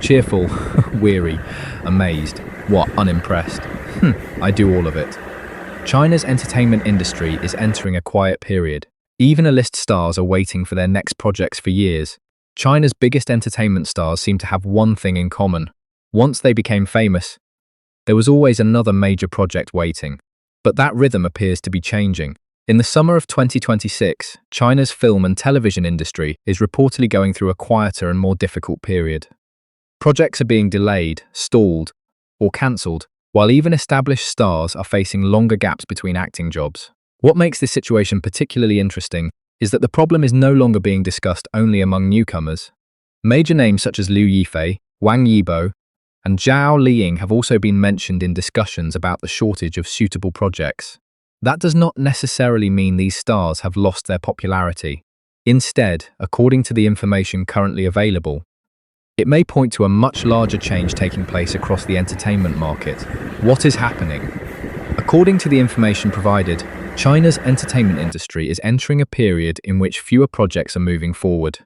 Cheerful, weary, amazed, what, unimpressed? I do all of it. China's entertainment industry is entering a quiet period. Even A-list stars are waiting for their next projects for years. China's biggest entertainment stars seem to have one thing in common. Once they became famous, there was always another major project waiting. But that rhythm appears to be changing. In the summer of 2026, China's film and television industry is reportedly going through a quieter and more difficult period. Projects are being delayed, stalled, or cancelled, while even established stars are facing longer gaps between acting jobs. What makes this situation particularly interesting is that the problem is no longer being discussed only among newcomers. Major names such as Liu Yifei, Wang Yibo, and Zhao Liying have also been mentioned in discussions about the shortage of suitable projects. That does not necessarily mean these stars have lost their popularity. Instead, according to the information currently available, it may point to a much larger change taking place across the entertainment market. What is happening? According to the information provided, China's entertainment industry is entering a period in which fewer projects are moving forward.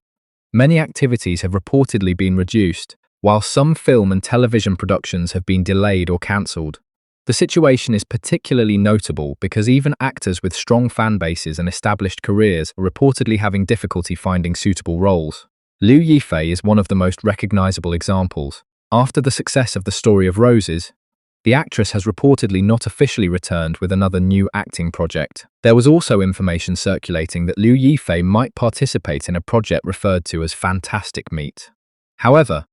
Many activities have reportedly been reduced, while some film and television productions have been delayed or cancelled. The situation is particularly notable because even actors with strong fan bases and established careers are reportedly having difficulty finding suitable roles. Liu Yifei is one of the most recognizable examples. After the success of The Story of Roses, the actress has reportedly not officially returned with another new acting project. There was also information circulating that Liu Yifei might participate in a project referred to as Fantastic Meat. However,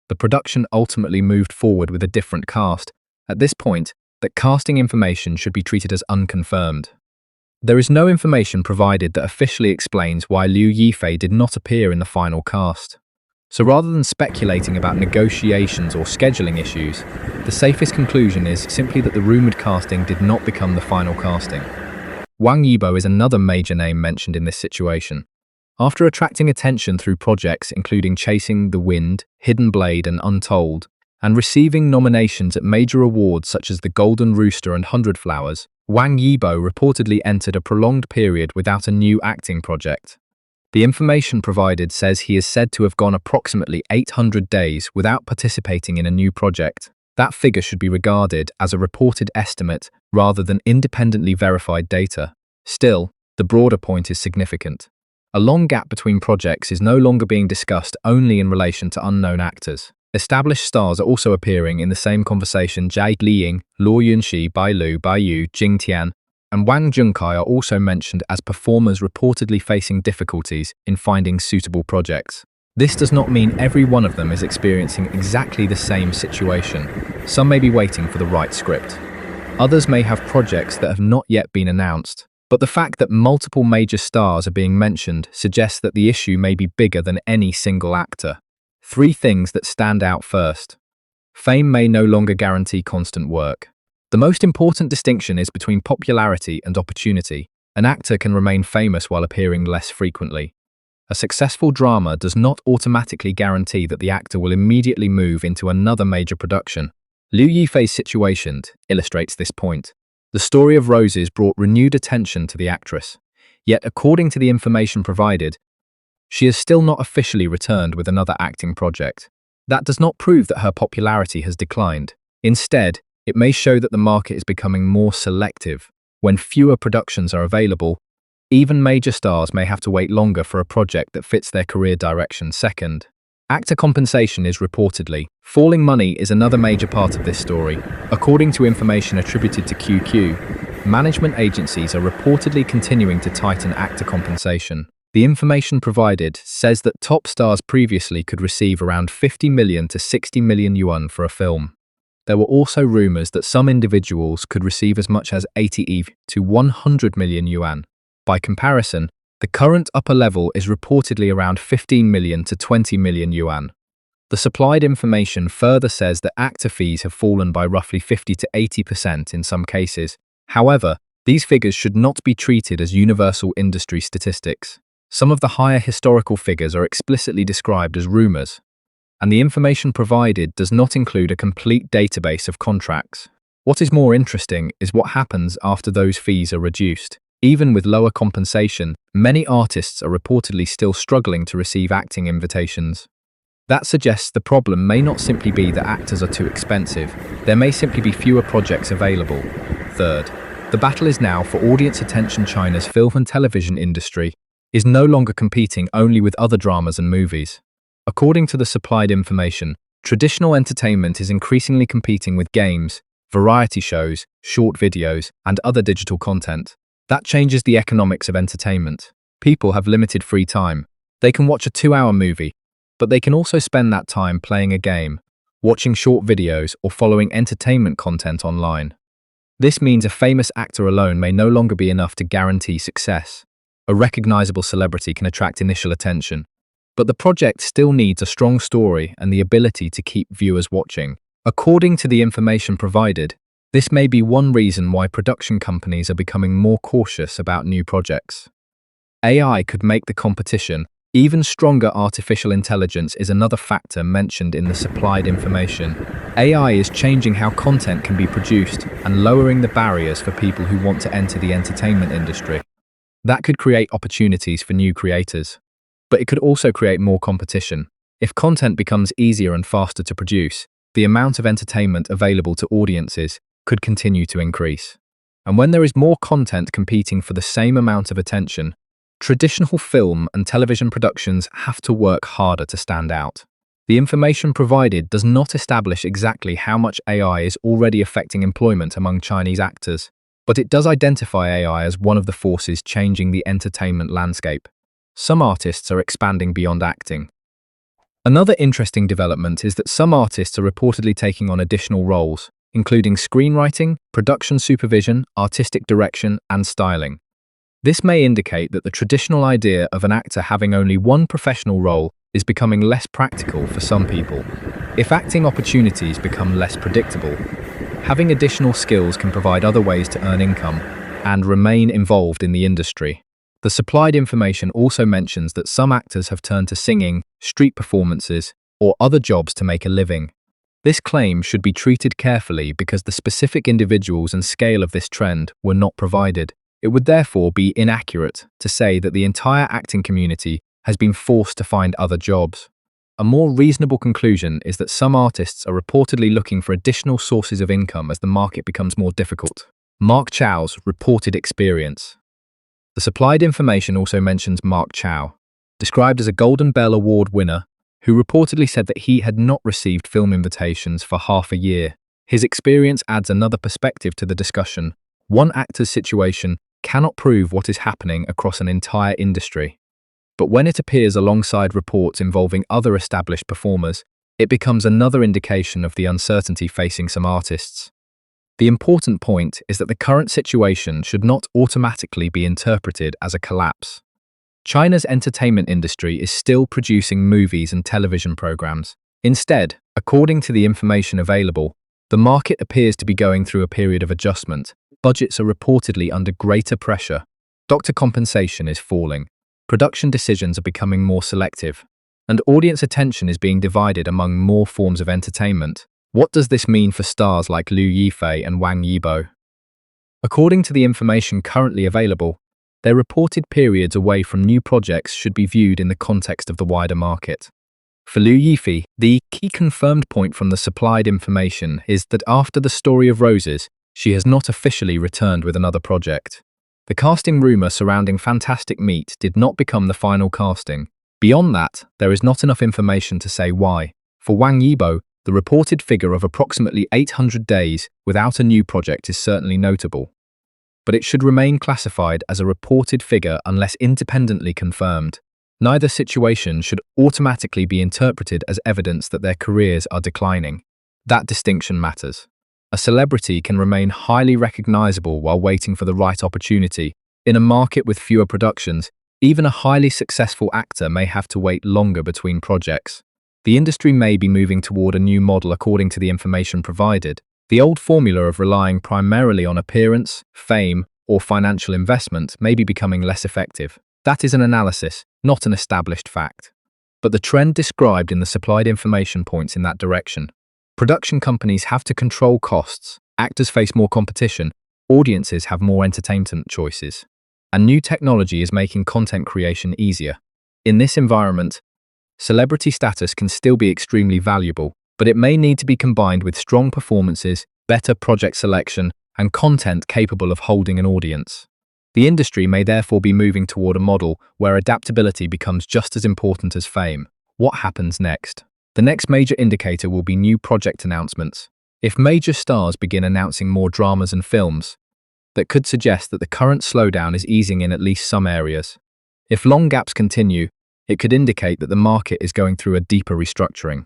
the production ultimately moved forward with a different cast. At this point, that casting information should be treated as unconfirmed. There is no information provided that officially explains why Liu Yifei did not appear in the final cast. So rather than speculating about negotiations or scheduling issues, the safest conclusion is simply that the rumoured casting did not become the final casting. Wang Yibo is another major name mentioned in this situation. After attracting attention through projects including Chasing the Wind, Hidden Blade and Untold, and receiving nominations at major awards such as the Golden Rooster and 100 Flowers, Wang Yibo reportedly entered a prolonged period without a new acting project. The information provided says he is said to have gone approximately 800 days without participating in a new project. That figure should be regarded as a reported estimate rather than independently verified data. Still, the broader point is significant. A long gap between projects is no longer being discussed only in relation to unknown actors. Established stars are also appearing in the same conversation. Zhao Liying, Luo Yunxi, Bai Lu, Bai Yu, Jing Tian, and Wang Junkai are also mentioned as performers reportedly facing difficulties in finding suitable projects. This does not mean every one of them is experiencing exactly the same situation. Some may be waiting for the right script. Others may have projects that have not yet been announced. But the fact that multiple major stars are being mentioned suggests that the issue may be bigger than any single actor. 3 things that stand out first. Fame may no longer guarantee constant work. The most important distinction is between popularity and opportunity. An actor can remain famous while appearing less frequently. A successful drama does not automatically guarantee that the actor will immediately move into another major production. Liu Yifei's situation illustrates this point. The Story of Roses brought renewed attention to the actress, yet according to the information provided, she has still not officially returned with another acting project. That does not prove that her popularity has declined. Instead, it may show that the market is becoming more selective. When fewer productions are available, even major stars may have to wait longer for a project that fits their career direction. Second, actor compensation is reportedly falling. Money is another major part of this story. According to information attributed to QQ, management agencies are reportedly continuing to tighten actor compensation. The information provided says that top stars previously could receive around 50 million to 60 million yuan for a film. There were also rumors that some individuals could receive as much as 80 to 100 million yuan. By comparison, the current upper level is reportedly around 15 million to 20 million yuan. The supplied information further says that actor fees have fallen by roughly 50 to 80% in some cases. However, these figures should not be treated as universal industry statistics. Some of the higher historical figures are explicitly described as rumors, and the information provided does not include a complete database of contracts. What is more interesting is what happens after those fees are reduced. Even with lower compensation, many artists are reportedly still struggling to receive acting invitations. That suggests the problem may not simply be that actors are too expensive, there may simply be fewer projects available. Third, the battle is now for audience attention. China's film and television industry is no longer competing only with other dramas and movies. According to the supplied information, traditional entertainment is increasingly competing with games, variety shows, short videos, and other digital content. That changes the economics of entertainment. People have limited free time. They can watch a 2-hour movie, but they can also spend that time playing a game, watching short videos, or following entertainment content online. This means a famous actor alone may no longer be enough to guarantee success. A recognizable celebrity can attract initial attention, but the project still needs a strong story and the ability to keep viewers watching. According to the information provided, this may be one reason why production companies are becoming more cautious about new projects. AI could make the competition even stronger. Artificial intelligence is another factor mentioned in the supplied information. AI is changing how content can be produced and lowering the barriers for people who want to enter the entertainment industry. That could create opportunities for new creators, but it could also create more competition. If content becomes easier and faster to produce, the amount of entertainment available to audiences could continue to increase. And when there is more content competing for the same amount of attention, traditional film and television productions have to work harder to stand out. The information provided does not establish exactly how much AI is already affecting employment among Chinese actors, but it does identify AI as one of the forces changing the entertainment landscape. Some artists are expanding beyond acting. Another interesting development is that some artists are reportedly taking on additional roles, including screenwriting, production supervision, artistic direction, and styling. This may indicate that the traditional idea of an actor having only one professional role is becoming less practical for some people. If acting opportunities become less predictable, having additional skills can provide other ways to earn income and remain involved in the industry. The supplied information also mentions that some actors have turned to singing, street performances, or other jobs to make a living. This claim should be treated carefully because the specific individuals and scale of this trend were not provided. It would therefore be inaccurate to say that the entire acting community has been forced to find other jobs. A more reasonable conclusion is that some artists are reportedly looking for additional sources of income as the market becomes more difficult. Mark Chow's reported experience. The supplied information also mentions Mark Chow, described as a Golden Bell Award winner, who reportedly said that he had not received film invitations for half a year. His experience adds another perspective to the discussion. One actor's situation cannot prove what is happening across an entire industry. But when it appears alongside reports involving other established performers, it becomes another indication of the uncertainty facing some artists. The important point is that the current situation should not automatically be interpreted as a collapse. China's entertainment industry is still producing movies and television programs. Instead, according to the information available, the market appears to be going through a period of adjustment. Budgets are reportedly under greater pressure. Doctor compensation is falling. Production decisions are becoming more selective. And audience attention is being divided among more forms of entertainment. What does this mean for stars like Liu Yifei and Wang Yibo? According to the information currently available, their reported periods away from new projects should be viewed in the context of the wider market. For Liu Yifei, the key confirmed point from the supplied information is that after The Story of Roses, she has not officially returned with another project. The casting rumor surrounding Fantastic Meat did not become the final casting. Beyond that, there is not enough information to say why. For Wang Yibo, the reported figure of approximately 800 days without a new project is certainly notable. But it should remain classified as a reported figure unless independently confirmed. Neither situation should automatically be interpreted as evidence that their careers are declining. That distinction matters. A celebrity can remain highly recognizable while waiting for the right opportunity. In a market with fewer productions, even a highly successful actor may have to wait longer between projects. The industry may be moving toward a new model according to the information provided. The old formula of relying primarily on appearance, fame, or financial investment may be becoming less effective. That is an analysis, not an established fact. But the trend described in the supplied information points in that direction. Production companies have to control costs, actors face more competition, audiences have more entertainment choices, and new technology is making content creation easier. In this environment, Celebrity status can still be extremely valuable, but it may need to be combined with strong performances, better project selection, and content capable of holding an audience. The industry may therefore be moving toward a model where adaptability becomes just as important as fame. What happens next? The next major indicator will be new project announcements. If major stars begin announcing more dramas and films, that could suggest that the current slowdown is easing in at least some areas. If long gaps continue, it could indicate that the market is going through a deeper restructuring.